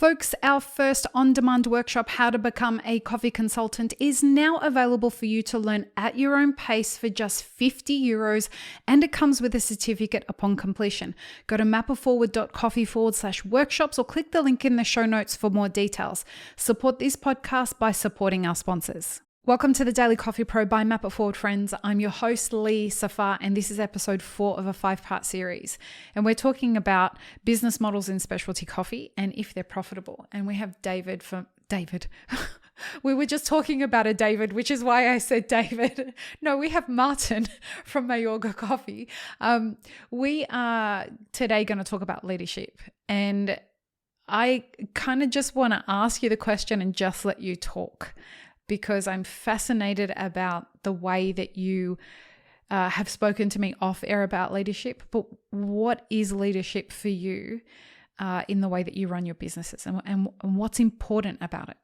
Folks, our first on-demand workshop, How to Become a Coffee Consultant, is now available for you to learn at your own pace for just €50, and it comes with a certificate upon completion. Go to mapitforward.coffee/workshops or click the link in the show notes for more details. Support this podcast by supporting our sponsors. Welcome to the Daily Coffee Pro by Map It Forward, friends. I'm your host, Lee Safar, and this is episode 4 of a 5-part series. And we're talking about business models in specialty coffee and if they're profitable. And we have David from David. We were just talking about a David, which is why I said David. No, we have Martin from Mayorga Coffee. We are today going to talk about leadership. And I kind of just want to ask you the question and just let you talk, because I'm fascinated about the way that you have spoken to me off air about leadership. But what is leadership for you in the way that you run your businesses, and what's important about it?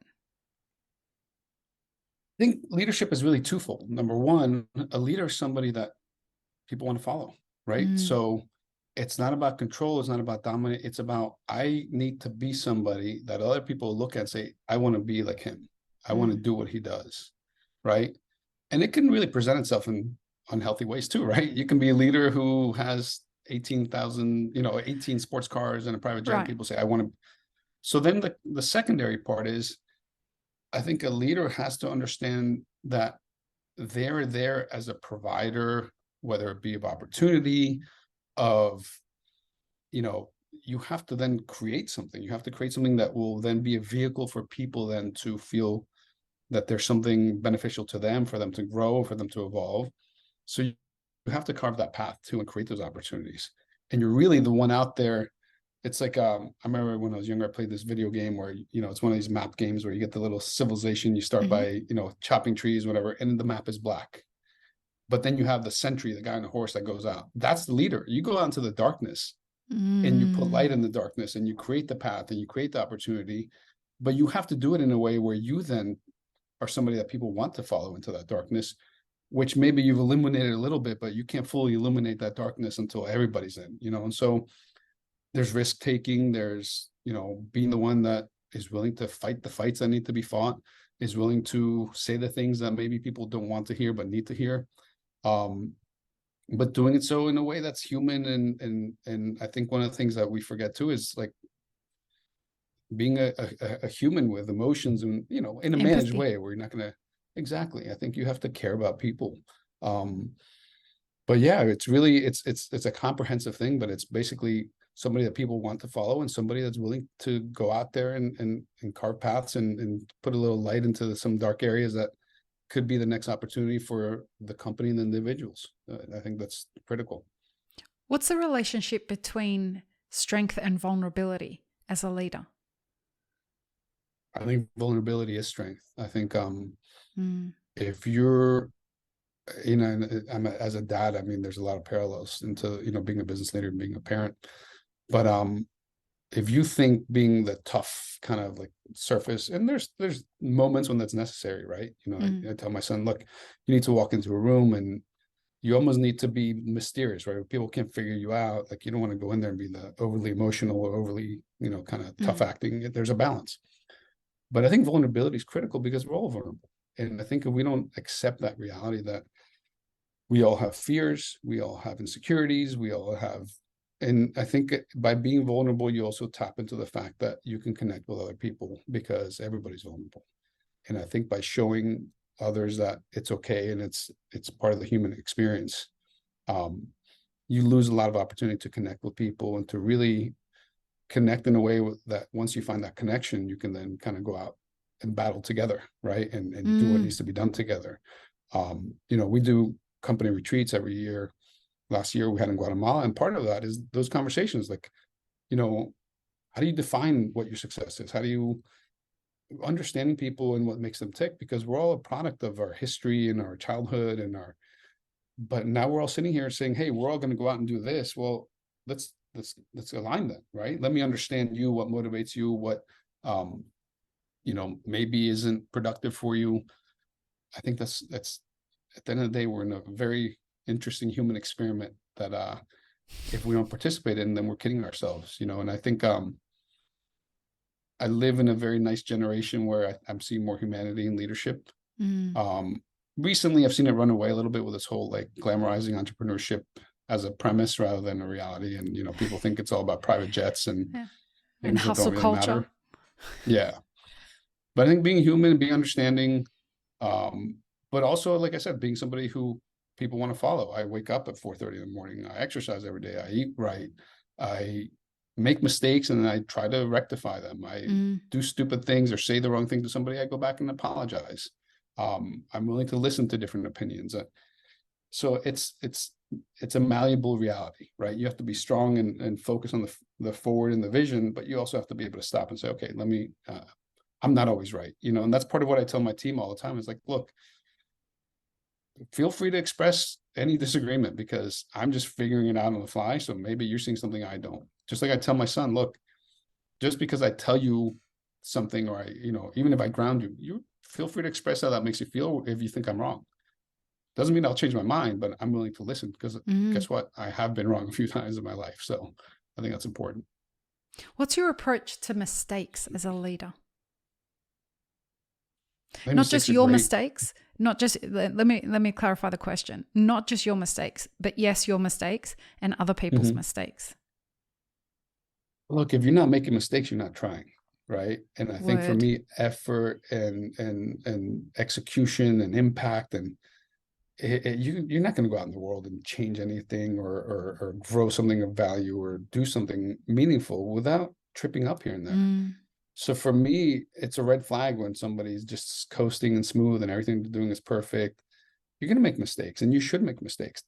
I think leadership is really twofold. Number one, a leader is somebody that people want to follow, right? So it's not about control. It's not about dominate. It's about, I need to be somebody that other people look at and say, I want to be like him. I want to do what he does, right? And it can really present itself in unhealthy ways too, right? You can be a leader who has 18 sports cars and a private jet. Right. People say, I want to. So then the secondary part is, I think a leader has to understand that they're there as a provider, whether it be of opportunity, of, you have to then create something. You have to create something that will then be a vehicle for people then to feel that there's something beneficial to them, for them to grow, for them to evolve. So you have to carve that path too and create those opportunities. And you're really the one out there. It's like, I remember when I was younger, I played this video game where, it's one of these map games where you get the little civilization, you start by, chopping trees, whatever, and the map is black. But then you have the sentry, the guy on the horse that goes out. That's the leader. You go out into the darkness and you put light in the darkness and you create the path and you create the opportunity, but you have to do it in a way where you then are somebody that people want to follow into that darkness, which maybe you've illuminated a little bit, but you can't fully illuminate that darkness until everybody's in, and so there's risk taking, there's, being the one that is willing to fight the fights that need to be fought, is willing to say the things that maybe people don't want to hear, but need to hear. But doing it so in a way that's human. And I think one of the things that we forget too is like being a human with emotions and, in a empathy. Managed way where you're not going to, exactly. I think you have to care about people. But yeah, it's really, it's a comprehensive thing, but it's basically somebody that people want to follow and somebody that's willing to go out there and carve paths and put a little light into some dark areas that could be the next opportunity for the company and the individuals. I think that's critical. What's the relationship between strength and vulnerability as a leader? I think vulnerability is strength. I think if you're, as a dad, there's a lot of parallels into, being a business leader and being a parent. But if you think being the tough kind of like surface, and there's moments when that's necessary, right? I tell my son, look, you need to walk into a room and you almost need to be mysterious, right? People can't figure you out. Like, you don't want to go in there and be the overly emotional or overly, kind of tough acting. There's a balance. But I think vulnerability is critical because we're all vulnerable. And I think if we don't accept that reality that we all have fears, we all have insecurities, we all have. And I think by being vulnerable, you also tap into the fact that you can connect with other people because everybody's vulnerable. And I think by showing others that it's okay and it's part of the human experience, you lose a lot of opportunity to connect with people and to really connect in a way that once you find that connection, you can then kind of go out and battle together, right? And do what needs to be done together. We do company retreats every year. Last year we had in Guatemala, and part of that is those conversations, like, how do you define what your success is? How do you understanding people and what makes them tick? Because we're all a product of our history and our childhood but now we're all sitting here saying, hey, we're all going to go out and do this. Well, let's align that, right? Let me understand you, what motivates you, what, maybe isn't productive for you. I think that's at the end of the day, we're in a very interesting human experiment that if we don't participate in, then we're kidding ourselves, and I think I live in a very nice generation where I'm seeing more humanity in leadership. Recently, I've seen it run away a little bit with this whole like glamorizing entrepreneurship as a premise rather than a reality. And, people think it's all about private jets and and things that hustle don't really culture. matter. Yeah. But I think being human and being understanding, but also, like I said, being somebody who people want to follow. I wake up at 4:30 in the morning. I exercise every day. I eat right. I make mistakes and I try to rectify them. I do stupid things or say the wrong thing to somebody. I go back and apologize. I'm willing to listen to different opinions. So it's a malleable reality, right? You have to be strong and focus on the forward and the vision, but you also have to be able to stop and say, okay, I'm not always right, and that's part of what I tell my team all the time is like, look, feel free to express any disagreement because I'm just figuring it out on the fly. So maybe you're seeing something I don't. Just like I tell my son, look, just because I tell you something or even if I ground you, you feel free to express how that makes you feel if you think I'm wrong. Doesn't mean I'll change my mind, but I'm willing to listen because guess what? I have been wrong a few times in my life. So I think that's important. What's your approach to mistakes as a leader? Not just your mistakes, not just, let me clarify the question. Not just your mistakes, but yes, your mistakes and other people's mistakes. Look, if you're not making mistakes, you're not trying, right? And I think for me, effort and execution and impact and you're not going to go out in the world and change anything or grow something of value or do something meaningful without tripping up here and there. So for me, it's a red flag when somebody's just coasting and smooth and everything they're doing is perfect. You're going to make mistakes and you should make mistakes.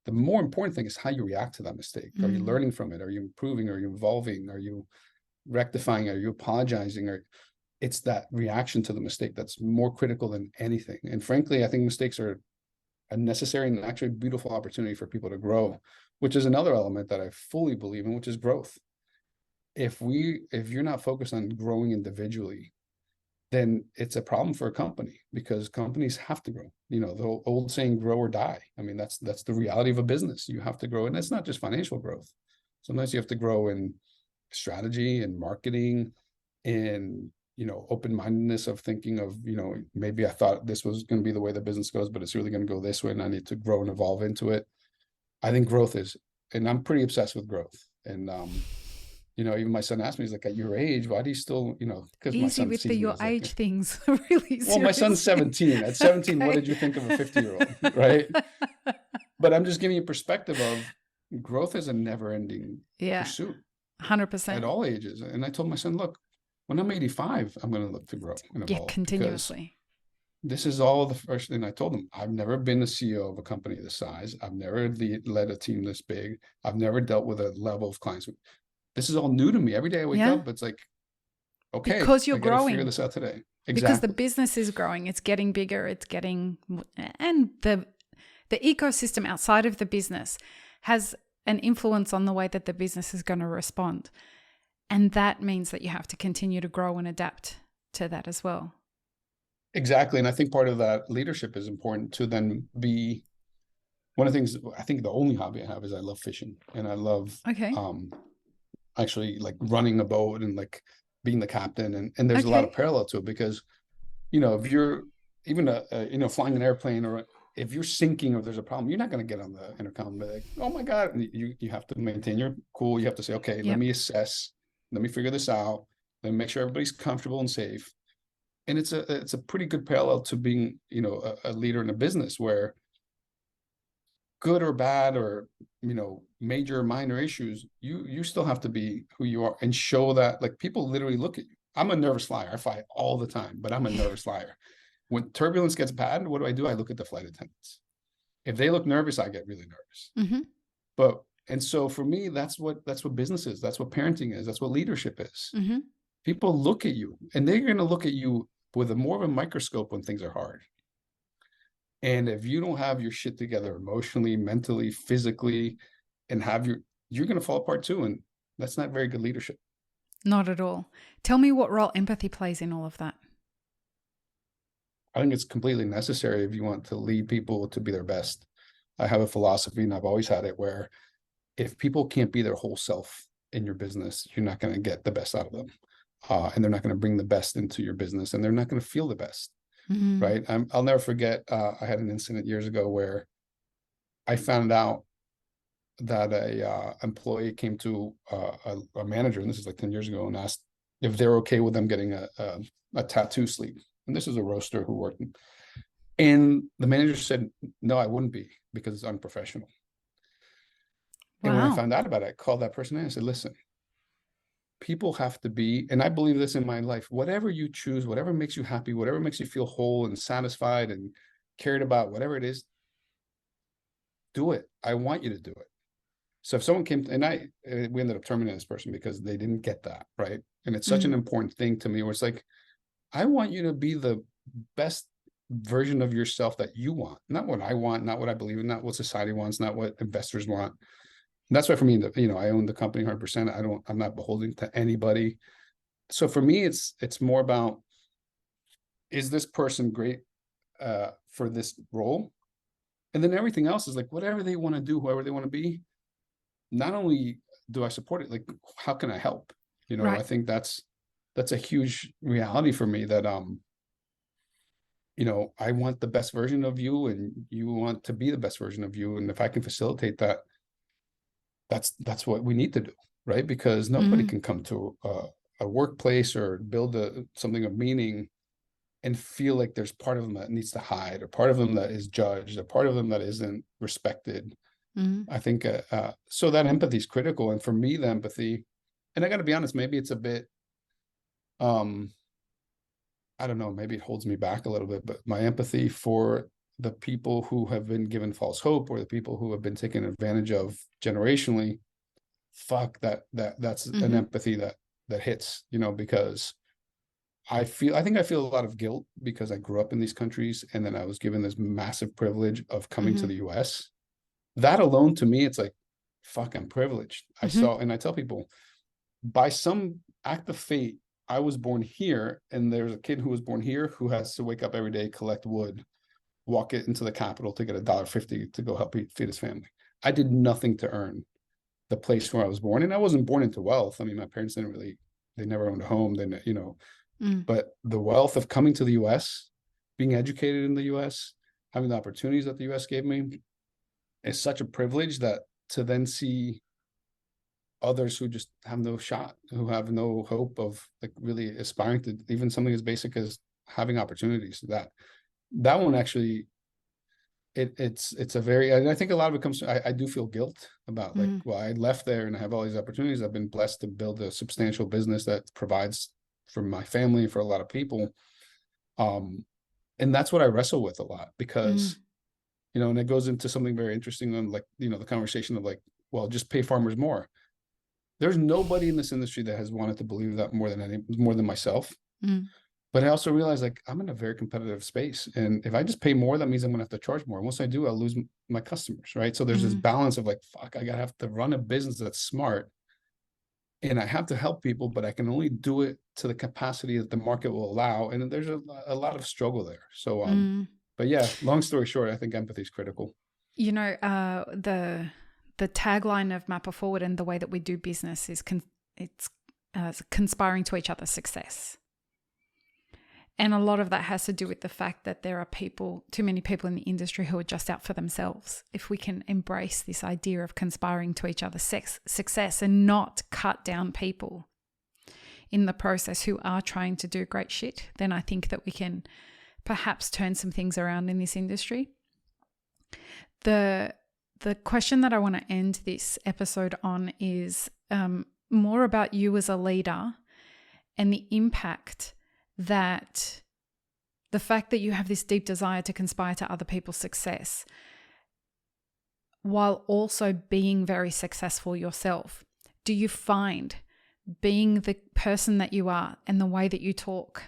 The more important thing is how you react to that mistake. Are you learning from it? Are you improving? Are you evolving? Are you rectifying? Are you apologizing? Or it's that reaction to the mistake that's more critical than anything. And frankly, I think mistakes are a necessary and actually beautiful opportunity for people to grow, which is another element that I fully believe in, which is growth. If you're not focused on growing individually, then it's a problem for a company because companies have to grow. The old saying, grow or die. I mean, that's the reality of a business. You have to grow. And it's not just financial growth. Sometimes you have to grow in strategy and marketing and, open-mindedness of thinking of, maybe I thought this was going to be the way the business goes, but it's really going to go this way and I need to grow and evolve into it. I think growth is, and I'm pretty obsessed with growth. And, even my son asked me, he's like, at your age, why do you still, because my son with sees your me age things, really. Well, my son's 17. At 17, okay. What did you think of a 50-year-old, right? But I'm just giving you perspective of growth is a never-ending pursuit. 100%. At all ages. And I told my son, look, when I'm 85, I'm going to look to grow and evolve. Continuously. This is all the first thing I told him. I've never been a CEO of a company this size. I've never led a team this big. I've never dealt with a level of clients. This is all new to me. Every day I wake up, it's like, okay, because you're growing. Figure this out today. Exactly. Because the business is growing. It's getting bigger. And the ecosystem outside of the business has an influence on the way that the business is going to respond. And that means that you have to continue to grow and adapt to that as well. Exactly. And I think part of that leadership is important to then be one of the things. I think the only hobby I have is I love fishing and I love actually like running a boat and like being the captain. And there's a lot of parallel to it because, if you're even flying an airplane or if you're sinking or there's a problem, you're not going to get on the intercom and be like, oh my God. And you have to maintain your cool. You have to say, okay, let me assess. Let me figure this out. Let me make sure everybody's comfortable and safe. And it's a pretty good parallel to being, a leader in a business where good or bad or, major or minor issues, you still have to be who you are and show that like people literally look at you. I'm a nervous flyer. I fly all the time, but I'm a nervous flyer. When turbulence gets bad, what do? I look at the flight attendants. If they look nervous, I get really nervous. And so for me, that's what business is. That's what parenting is. That's what leadership is. People look at you and they're going to look at you with more of a microscope when things are hard. And if you don't have your shit together emotionally, mentally, physically, and you're going to fall apart too. And that's not very good leadership. Not at all. Tell me what role empathy plays in all of that. I think it's completely necessary if you want to lead people to be their best. I have a philosophy, and I've always had it, where if people can't be their whole self in your business, you're not going to get the best out of them. and they're not going to bring the best into your business, and they're not going to feel the best. Mm-hmm. Right. I'll never forget. I had an incident years ago where I found out that a employee came to a manager, and this is like 10 years ago, and asked if they're okay with them getting a tattoo sleeve. And this is a roaster who worked. And the manager said, no, I wouldn't be, because it's unprofessional. And when I Wow. found out about it, I called that person in and said, listen, people have to be, and I believe this in my life, whatever you choose, whatever makes you happy, whatever makes you feel whole and satisfied and cared about, whatever it is, do it. I want you to do it. So if someone came, and we ended up terminating this person because they didn't get that, right? And it's such an important thing to me, where it's like, I want you to be the best version of yourself that you want, not what I want, not what I believe in, not what society wants, not what investors want. And that's why for me, I own the company 100%. I'm not beholden to anybody. So for me, it's more about, is this person great for this role? And then everything else is like, whatever they want to do, whoever they want to be, not only do I support it, like, how can I help? Right. I think that's a huge reality for me, that I want the best version of you, and you want to be the best version of you. And if I can facilitate that, that's what we need to do, right? Because nobody can come to a workplace or build something of meaning and feel like there's part of them that needs to hide, or part of them that is judged, or part of them that isn't respected. I think so that empathy is critical. And for me, the empathy, and I got to be honest, maybe it's a bit, I don't know, maybe it holds me back a little bit, but my empathy for the people who have been given false hope, or the people who have been taken advantage of generationally, that's an empathy that hits, because I think I feel a lot of guilt, because I grew up in these countries, and then I was given this massive privilege of coming to the US. That alone, to me, it's like, fuck, I'm privileged. And I tell people, by some act of fate, I was born here, and there's a kid who was born here who has to wake up every day, collect wood, walk it into the Capitol to get $1.50 to go help feed his family. I did nothing to earn the place where I was born, and I wasn't born into wealth. I mean, my parents they never owned a home. But the wealth of coming to the US, being educated in the US, having the opportunities that the US gave me, is such a privilege, that to then see others who just have no shot, who have no hope of like really aspiring to even something as basic as having opportunities, that one actually, it's a very, and I think a lot of it comes, I do feel guilt about, like, well, I left there and I have all these opportunities. I've been blessed to build a substantial business that provides for my family, for a lot of people. And that's what I wrestle with a lot, because and it goes into something very interesting on, like, the conversation of, like, well, just pay farmers more. There's nobody in this industry that has wanted to believe that more than myself. But I also realize, like, I'm in a very competitive space, and if I just pay more, that means I'm gonna have to charge more. And once I do, I'll lose my customers, right? So there's this balance of, like, fuck, I gotta have to run a business that's smart, and I have to help people, but I can only do it to the capacity that the market will allow. And there's a lot of struggle there. So, but yeah, long story short, I think empathy is critical. The tagline of Map It Forward and the way that we do business is it's conspiring to each other's success. And a lot of that has to do with the fact that there are too many people in the industry who are just out for themselves. If we can embrace this idea of conspiring to each other's success and not cut down people in the process who are trying to do great shit, then I think that we can perhaps turn some things around in this industry. The question that I want to end this episode on is more about you as a leader, and the impact that the fact that you have this deep desire to conspire to other people's success while also being very successful yourself. Do you find, being the person that you are and the way that you talk,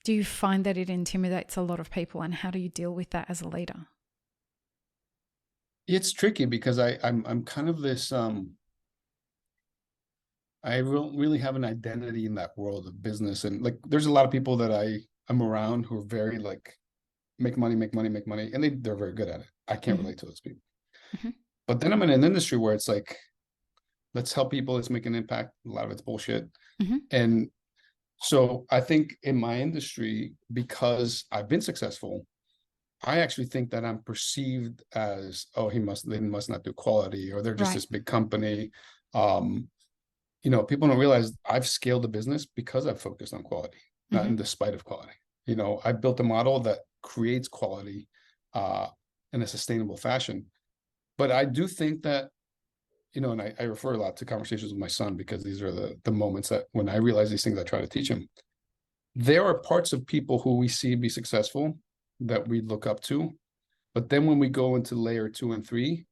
do you find that it intimidates a lot of people, and how do you deal with that as a leader? It's tricky, because I'm kind of this, I don't really have an identity in that world of business. And, like, there's a lot of people that I'm around who are very, like, make money, and they're very good at it. I can't relate to those people. But then I'm in an industry where it's like, let's help people, let's make an impact. A lot of it's bullshit. And So I think in my industry, because I've been successful, I actually think that I'm perceived as, oh, they must not do quality, or they're just Right. this big company. Um, people don't realize I've scaled the business because I've focused on quality, not in despite of quality. I built a model that creates quality uh, in a sustainable fashion. But I do think that, and I refer a lot to conversations with my son, because these are the moments that when I realize these things, I try to teach him. There are parts of people who we see be successful that we look up to. But then when we go into layer 2 and 3,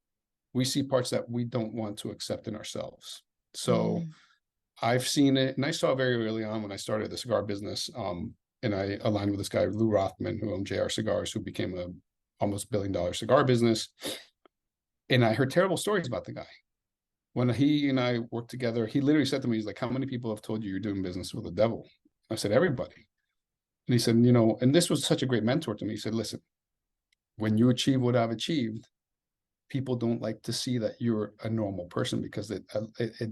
we see parts that we don't want to accept in ourselves. So I've seen it, and I saw it very early on when I started the cigar business. And I aligned with this guy, Lou Rothman, who owned JR Cigars, who became a almost $1 billion cigar business. And I heard terrible stories about the guy. When he and I worked together, he literally said to me, he's like, how many people have told you you're doing business with the devil? I said, everybody. And he said, and this was such a great mentor to me. He said, listen, when you achieve what I've achieved, people don't like to see that you're a normal person, because it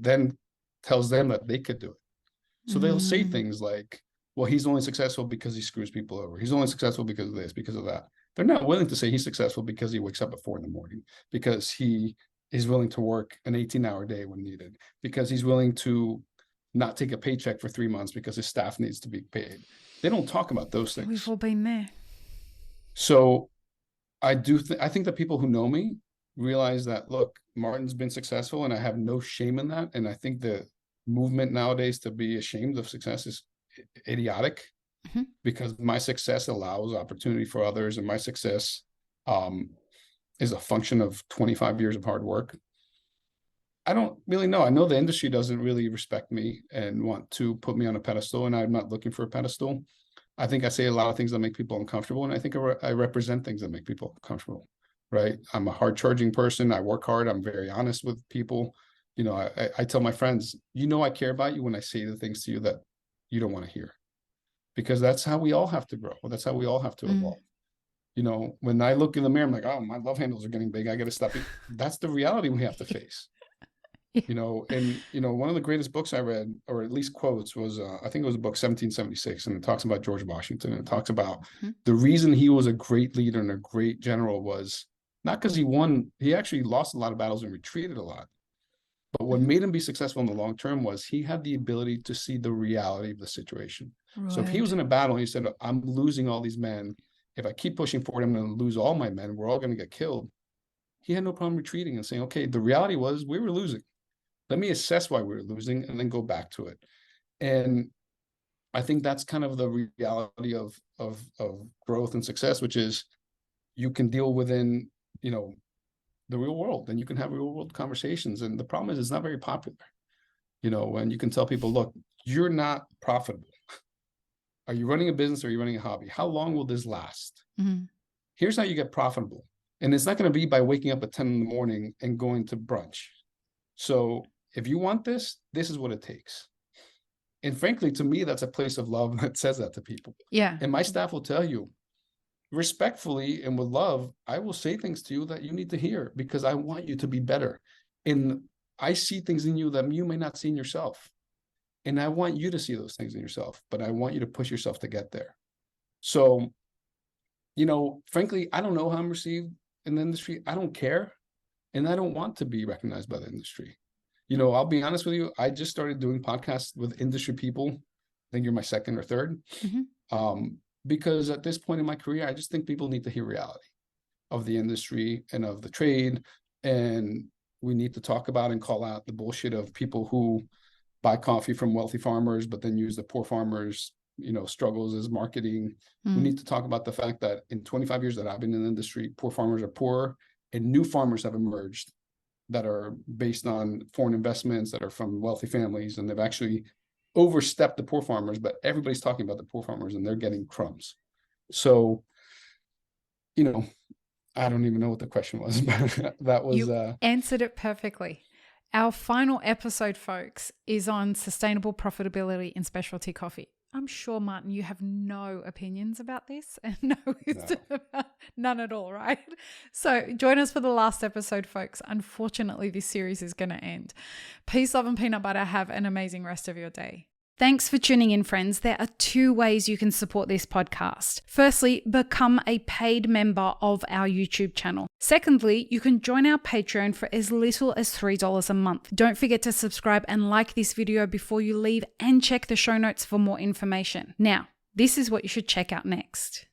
then tells them that they could do it. So they'll say things like, well, he's only successful because he screws people over. He's only successful because of this, because of that. They're not willing to say he's successful because he wakes up at 4 a.m, because he is willing to work an 18-hour day when needed, because he's willing to not take a paycheck for 3 months because his staff needs to be paid. They don't talk about those things. We've all been there. So I think that people who know me realize that, look, Martin's been successful, and I have no shame in that. And I think the movement nowadays to be ashamed of success is idiotic, because my success allows opportunity for others, and my success is a function of 25 years of hard work. I don't really know. I know the industry doesn't really respect me and want to put me on a pedestal, and I'm not looking for a pedestal. I think I say a lot of things that make people uncomfortable, and I think I represent things that make people uncomfortable, right? I'm a hard-charging person. I work hard. I'm very honest with people. I tell my friends, I care about you when I say the things to you that you don't want to hear, because that's how we all have to grow. That's how we all have to evolve. When I look in the mirror, I'm like, oh, my love handles are getting big. I got to stop it. That's the reality we have to face. And one of the greatest books I read, or at least quotes, was I think it was a book, 1776, and it talks about George Washington, and it talks about the reason he was a great leader and a great general was not because he won. He actually lost a lot of battles and retreated a lot, but what made him be successful in the long term was he had the ability to see the reality of the situation. Right. So if he was in a battle and he said, I'm losing all these men, if I keep pushing forward, I'm going to lose all my men, we're all going to get killed. He had no problem retreating and saying, okay, the reality was we were losing. Let me assess why we were losing and then go back to it. And I think that's kind of the reality of growth and success, which is you can deal within, the real world, and you can have real world conversations. And the problem is it's not very popular, when you can tell people, look, you're not profitable. Are you running a business or are you running a hobby? How long will this last? Here's how you get profitable. And it's not going to be by waking up at 10 in the morning and going to brunch. So if you want this, this is what it takes. And frankly, to me, that's a place of love that says that to people. Yeah. And my staff will tell you, respectfully and with love, I will say things to you that you need to hear, because I want you to be better. And I see things in you that you may not see in yourself. And I want you to see those things in yourself, but I want you to push yourself to get there. So, frankly, I don't know how I'm received in the industry. I don't care. And I don't want to be recognized by the industry. I'll be honest with you. I just started doing podcasts with industry people. I think you're my second or third. Because at this point in my career, I just think people need to hear reality of the industry and of the trade. And we need to talk about and call out the bullshit of people who buy coffee from wealthy farmers, but then use the poor farmers, struggles as marketing. We need to talk about the fact that in 25 years that I've been in the industry, poor farmers are poor, and new farmers have emerged that are based on foreign investments, that are from wealthy families, and they've actually overstepped the poor farmers, but everybody's talking about the poor farmers and they're getting crumbs. So, I don't even know what the question was, but that was... You answered it perfectly. Our final episode, folks, is on sustainable profitability in specialty coffee. I'm sure, Martin, you have no opinions about this and no wisdom about none at all, right? So join us for the last episode, folks. Unfortunately, this series is going to end. Peace, love, and peanut butter. Have an amazing rest of your day. Thanks for tuning in, friends. There are 2 ways you can support this podcast. Firstly, become a paid member of our YouTube channel. Secondly, you can join our Patreon for as little as $3 a month. Don't forget to subscribe and like this video before you leave, and check the show notes for more information. Now, this is what you should check out next.